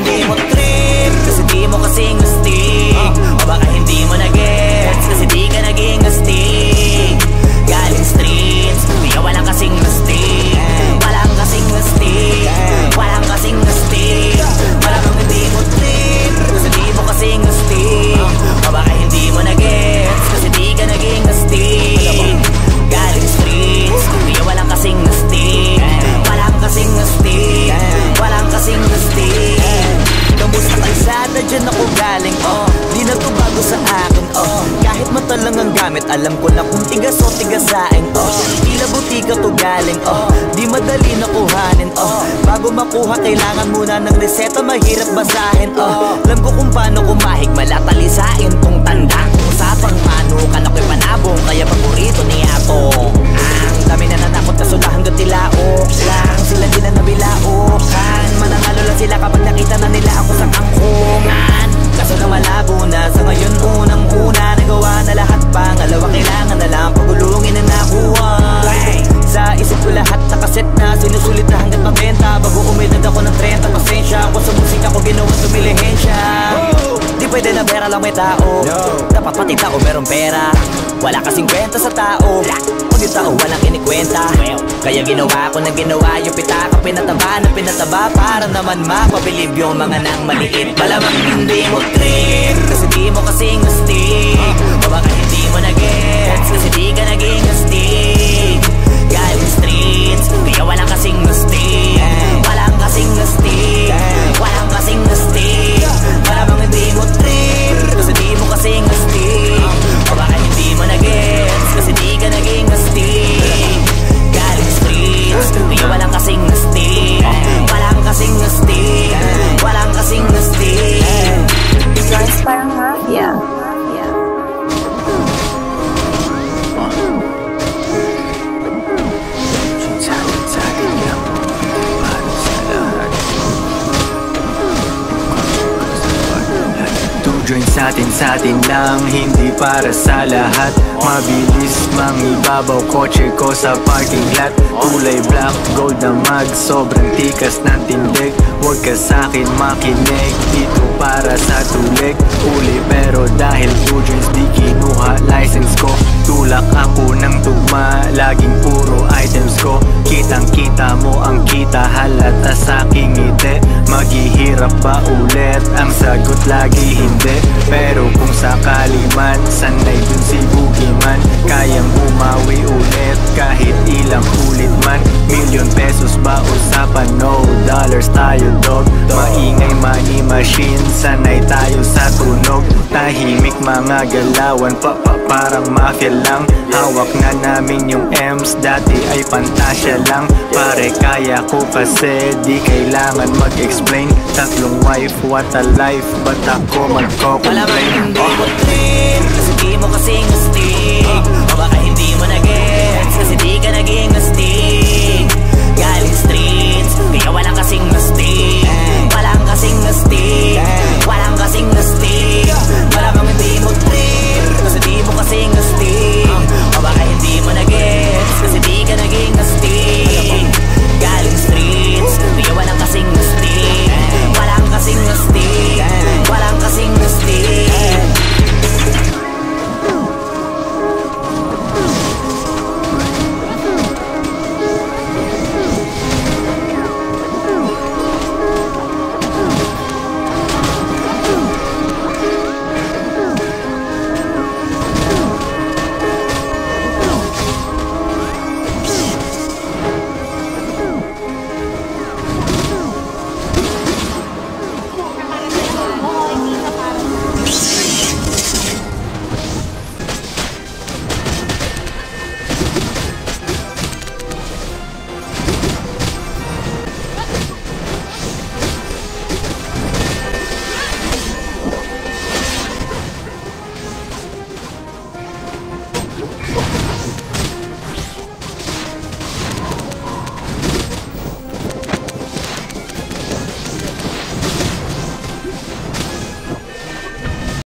hindi mo trip, kasi di mo kasing astig. O baka hindi mo na-gets, kasi di ka naging astig. Galing streets, kaya walang kasing astig. Walang kasing astig, walang kasing astig. Malamang hindi mo trip, kasi di mo kasing astig. O baka hindi mo na-gets, kasi di ka naging astig. Galing streets, kaya walang kasing astig. Walang kasing astig, walang kasing astig. Kamusta kalsada, dyan ako galing, di na to bago sa akin, kahit mata lang ang gamit, alam ko na kung tigas o tigasain, tila butika to galing, di madali na kuhanin, bago makuha kailangan muna ng reseta, mahirap basahin, alam ko kung paano kumahig, malatalisain tong tanda. Usapang manukan ako'y panabong, kaya paborito ni Atong. Ang dami na natakot kaso na hanggang tilaok lang, sila din na nabilaokan. Mananalo lang sila kapag nakita na nila ako sa kangkungan. Kaso na malabo na, sa ngayon unang-una nagawa na lahat, pangalawa kailangan na lang pagulungin na nakuha. Sa isip ko lahat nakaset na, sinusulit na hanggang mabenta. Bago umedad ako ng 30, pasensya ako sa musika ko, ginawa tumilihensya. Di pwede na pera lang may tao, dapat pati tao meron pera. Wala kasing kwenta sa tao, pag yung tao walang kinikwenta. Kaya ginawa ko na ginawa, yung pitaka pinataba na pinataba, para naman mapabilib yung mga nang maliit. Malamang hindi mo trip, kasi di mo kasing astig. O baka hindi mo na-gets, kasi di ka naging astig. Galing streets, kaya walang kasing astig. Walang kasing astig, walang kasing astig. Malamang hindi mo trip, kasi di mo kasing astig. O baka hindi mo na-gets, kasi di ka naging astig. Galing streets, kaya walang kasing astig. Walang kasing astig, walang kasing astig. Guys, parang mafia. Join sa atin lang, hindi para sa lahat. Mabilis mangibabaw kotse ko sa parking lot. Kulay black, gold na mag, sobrang tikas ng tindig. Huwag ka sa'kin makinig, dito para sa tulig. Uli pero dahil 2 joints di kinuha license ko. Tulak ako ng tugma, laging puro items ko. Kitang kita mo ang kita, halata sa'king ngiti. Maghihirap ba ulit? Ang sagot lagi hindi. Pero kung sakali man, sanay dun si Boogeyman. Kayang bumawi ulit kahit ilang ulit man. Million pesos ba usapan? No dollars tayo dog. Maingay money machine, sanay tayo sa tunog. Tahimik mga galawan, parang mafia lang. Hawak na namin yung M's, dati ay pantasya lang. Pare kaya ko kasi di kailangan mag-explain. Tatlong wife, what a life, ba't ako magko-complain? Malamang hindi mo trip, kasi di mo kasing astig. O baka hindi mo na-gets, kasi di ka naging astig. Galing streets, kaya walang kasing astig.